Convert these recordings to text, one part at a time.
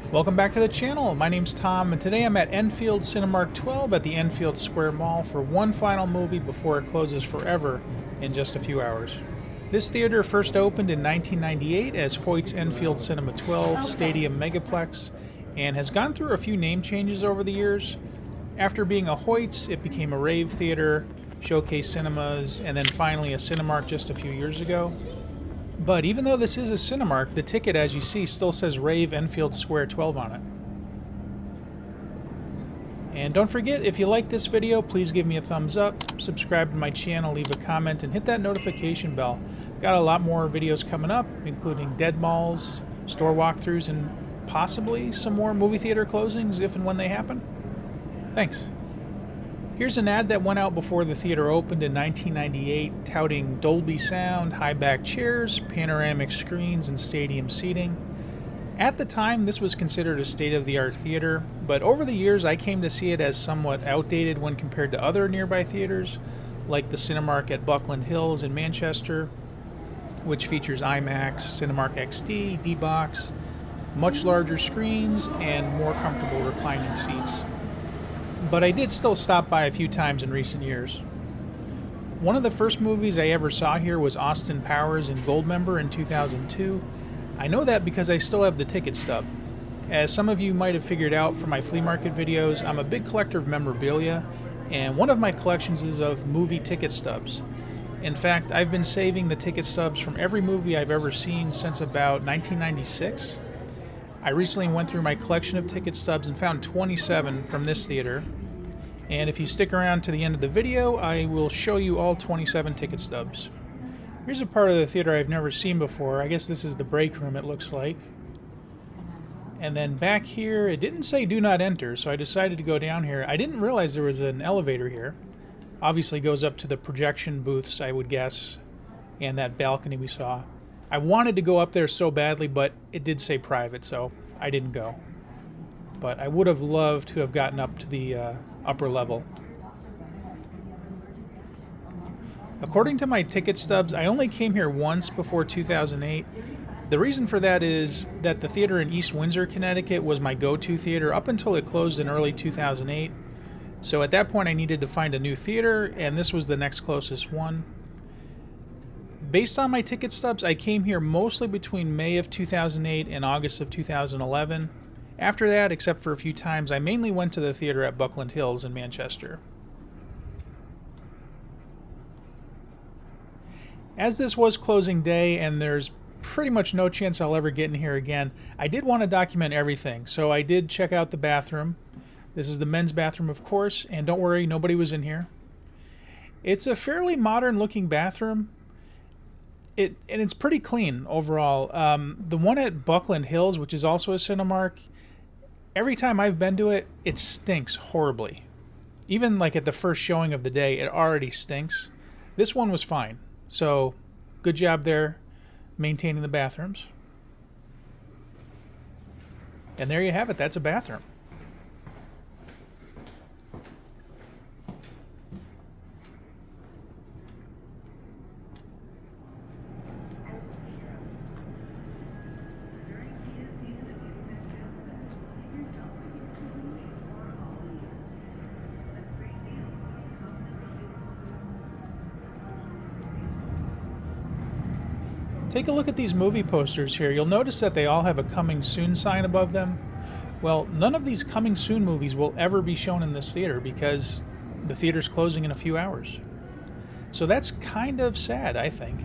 Welcome back to the channel. My name's Tom, and today I'm at Enfield Cinemark 12 at the Enfield Square Mall for one final movie before it closes forever in just a few hours. This theater first opened in 1998 as Hoyts Enfield Cinema 12 Stadium Megaplex and has gone through a few name changes over the years. After being a Hoyts, it became a Rave theater, Showcase Cinemas, and then finally a Cinemark just a few years ago. But even though this is a Cinemark, the ticket, as you see, still says Rave Enfield Square 12 on it. And don't forget, if you like this video, please give me a thumbs up, subscribe to my channel, leave a comment, and hit that notification bell. I've got a lot more videos coming up, including dead malls, store walkthroughs, and possibly some more movie theater closings if and when they happen. Thanks. Here's an ad that went out before the theater opened in 1998, touting Dolby sound, high-back chairs, panoramic screens, and stadium seating. At the time, this was considered a state-of-the-art theater, but over the years I came to see it as somewhat outdated when compared to other nearby theaters, like the Cinemark at Buckland Hills in Manchester, which features IMAX, Cinemark XD, D-Box, much larger screens, and more comfortable reclining seats. But I did still stop by a few times in recent years. One of the first movies I ever saw here was Austin Powers in Goldmember in 2002. I know that because I still have the ticket stub. As some of you might have figured out from my flea market videos, I'm a big collector of memorabilia, and one of my collections is of movie ticket stubs. In fact, I've been saving the ticket stubs from every movie I've ever seen since about 1996. I recently went through my collection of ticket stubs and found 27 from this theater. And if you stick around to the end of the video, I will show you all 27 ticket stubs. Here's a part of the theater I've never seen before. I guess this is the break room, it looks like. And then back here, it didn't say do not enter, so I decided to go down here. I didn't realize there was an elevator here. Obviously goes up to the projection booths, I would guess, and that balcony we saw. I wanted to go up there so badly, but it did say private, so I didn't go. But I would have loved to have gotten up to the upper level. According to my ticket stubs, I only came here once before 2008. The reason for that is that the theater in East Windsor, Connecticut was my go-to theater up until it closed in early 2008. So at that point I needed to find a new theater, and this was the next closest one. Based on my ticket stubs, I came here mostly between May of 2008 and August of 2011. After that, except for a few times, I mainly went to the theater at Buckland Hills in Manchester. As this was closing day and there's pretty much no chance I'll ever get in here again, I did want to document everything, so I did check out the bathroom. This is the men's bathroom, of course, and don't worry, nobody was in here. It's a fairly modern looking bathroom. And it's pretty clean overall. The one at Buckland Hills, which is also a Cinemark, every time I've been to it, it stinks horribly. Even like at the first showing of the day, it already stinks. This one was fine. So good job there maintaining the bathrooms. And there you have it. That's a bathroom. Take a look at these movie posters here. You'll notice that they all have a coming soon sign above them. Well, none of these coming soon movies will ever be shown in this theater because the theater's closing in a few hours. So that's kind of sad, I think.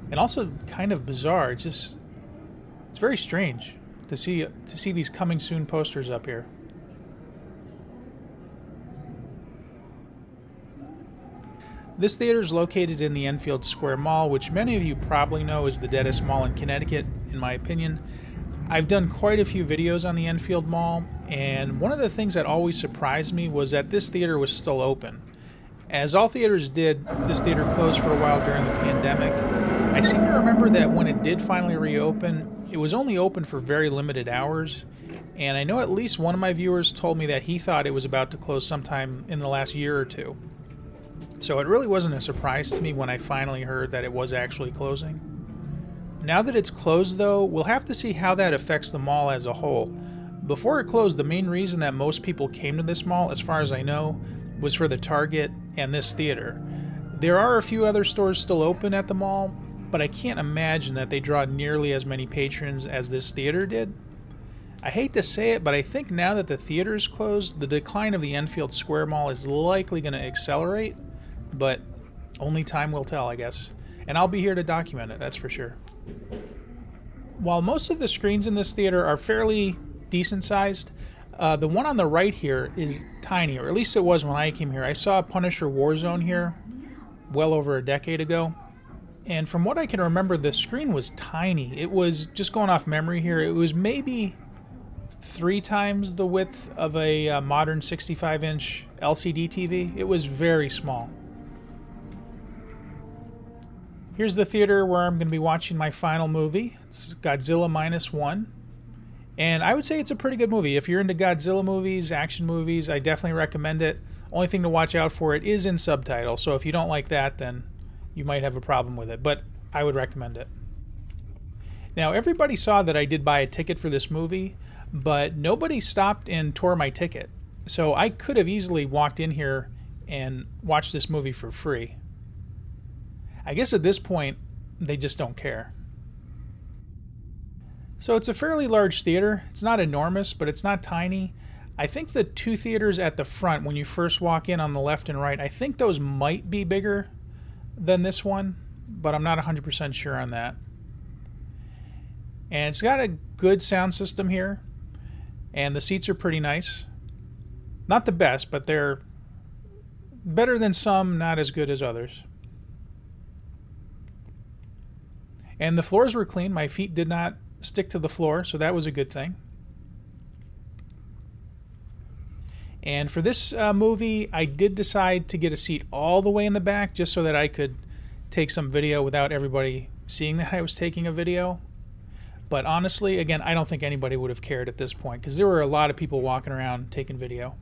And also kind of bizarre. It's very strange to see these coming soon posters up here. This theater is located in the Enfield Square Mall, which many of you probably know is the deadest mall in Connecticut, in my opinion. I've done quite a few videos on the Enfield Mall, and one of the things that always surprised me was that this theater was still open. As all theaters did, this theater closed for a while during the pandemic. I seem to remember that when it did finally reopen, it was only open for very limited hours, and I know at least one of my viewers told me that he thought it was about to close sometime in the last year or two. So it really wasn't a surprise to me when I finally heard that it was actually closing. Now that it's closed though, we'll have to see how that affects the mall as a whole. Before it closed, the main reason that most people came to this mall, as far as I know, was for the Target and this theater. There are a few other stores still open at the mall, but I can't imagine that they draw nearly as many patrons as this theater did. I hate to say it, but I think now that the theater is closed, the decline of the Enfield Square Mall is likely going to accelerate, but only time will tell, I guess. And I'll be here to document it, that's for sure. While most of the screens in this theater are fairly decent sized, the one on the right here is tiny, or at least it was when I came here. I saw Punisher Warzone here well over a decade ago, and from what I can remember, the screen was tiny. It was, just going off memory here, it was maybe 3 times the width of a modern 65-inch LCD TV. It was very small. Here's the theater where I'm going to be watching my final movie. It's Godzilla -1. And I would say it's a pretty good movie. If you're into Godzilla movies, action movies, I definitely recommend it. Only thing to watch out for, it is in subtitles. So if you don't like that, then you might have a problem with it. But I would recommend it. Now, everybody saw that I did buy a ticket for this movie, but nobody stopped and tore my ticket. So I could have easily walked in here and watched this movie for free. I guess at this point, they just don't care. So it's a fairly large theater. It's not enormous, but it's not tiny. I think the 2 theaters at the front, when you first walk in on the left and right, I think those might be bigger than this one, but I'm not 100% sure on that. And it's got a good sound system here, and the seats are pretty nice. Not the best, but they're better than some, not as good as others. And the floors were clean. My feet did not stick to the floor, so that was a good thing. And for this movie, I did decide to get a seat all the way in the back just so that I could take some video without everybody seeing that I was taking a video. But honestly, again, I don't think anybody would have cared at this point because there were a lot of people walking around taking video.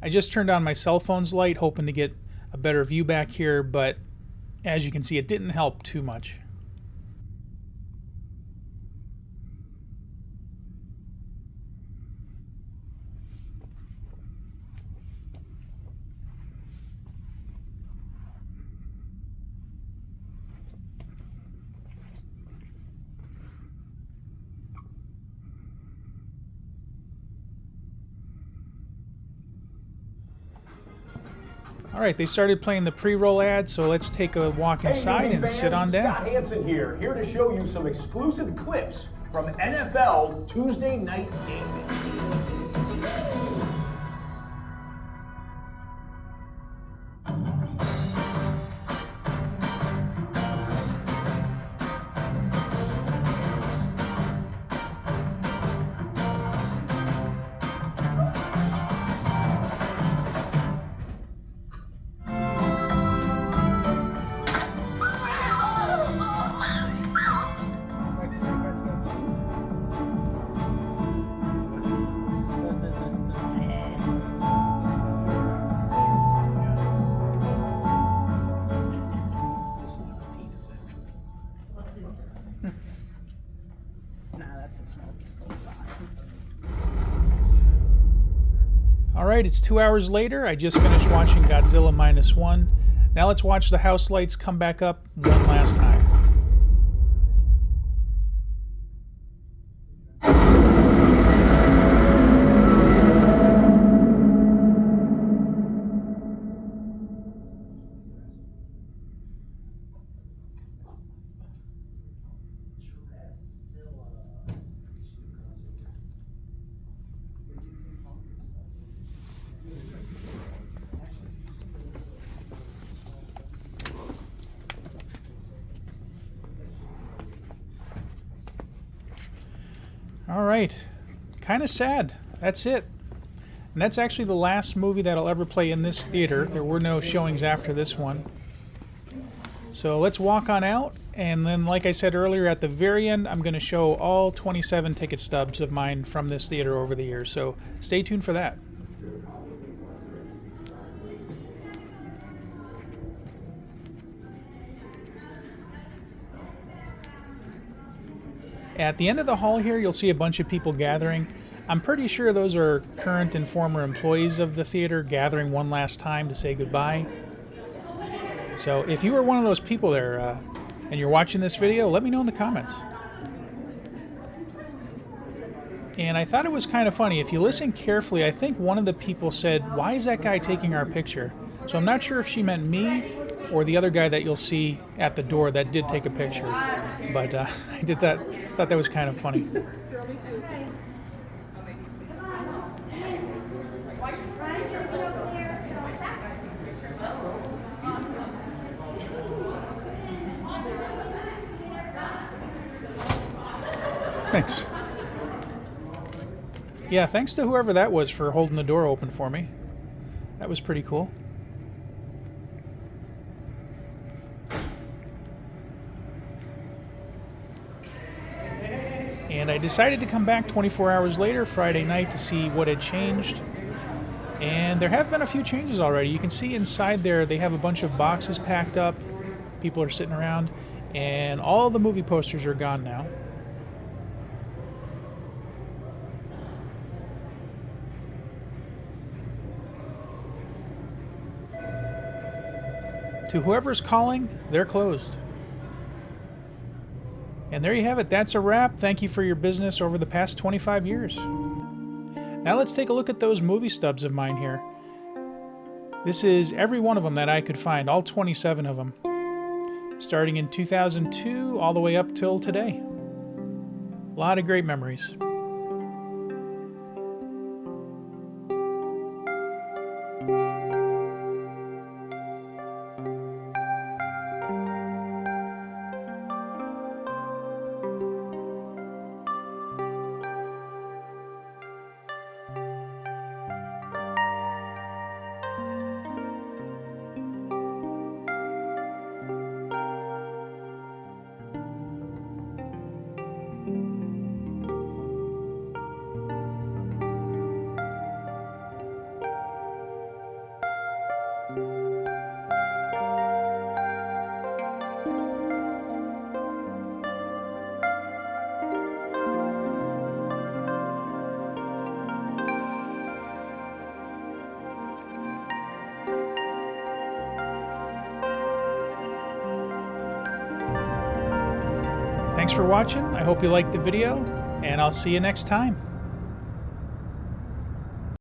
I just turned on my cell phone's light hoping to get a better view back here, but as you can see, it didn't help too much. All right, they started playing the pre-roll ad, so let's take a walk inside and sit on down. Scott Hansen here to show you some exclusive clips from NFL Tuesday Night Game. All right, it's 2 hours later. I just finished watching Godzilla -1. Now let's watch the house lights come back up one last time. All right, kind of sad. That's it. And that's actually the last movie that I'll ever play in this theater. There were no showings after this one. So let's walk on out, and then like I said earlier, at the very end, I'm going to show all 27 ticket stubs of mine from this theater over the years. So stay tuned for that. At the end of the hall here, you'll see a bunch of people gathering. I'm pretty sure those are current and former employees of the theater gathering one last time to say goodbye. So if you were one of those people there and you're watching this video, let me know in the comments. And I thought it was kind of funny. If you listen carefully, I think one of the people said, "Why is that guy taking our picture?" So I'm not sure if she meant me or the other guy that you'll see at the door that did take a picture. But I thought that was kind of funny. Thanks. Yeah, thanks to whoever that was for holding the door open for me. That was pretty cool. And I decided to come back 24 hours later, Friday night, to see what had changed. And there have been a few changes already. You can see inside there they have a bunch of boxes packed up. People are sitting around. And all the movie posters are gone now. To whoever's calling, they're closed. And there you have it. That's a wrap. Thank you for your business over the past 25 years. Now let's take a look at those movie stubs of mine here. This is every one of them that I could find, all 27 of them. Starting in 2002 all the way up till today. A lot of great memories. Thanks for watching. I hope you liked the video, and I'll see you next time.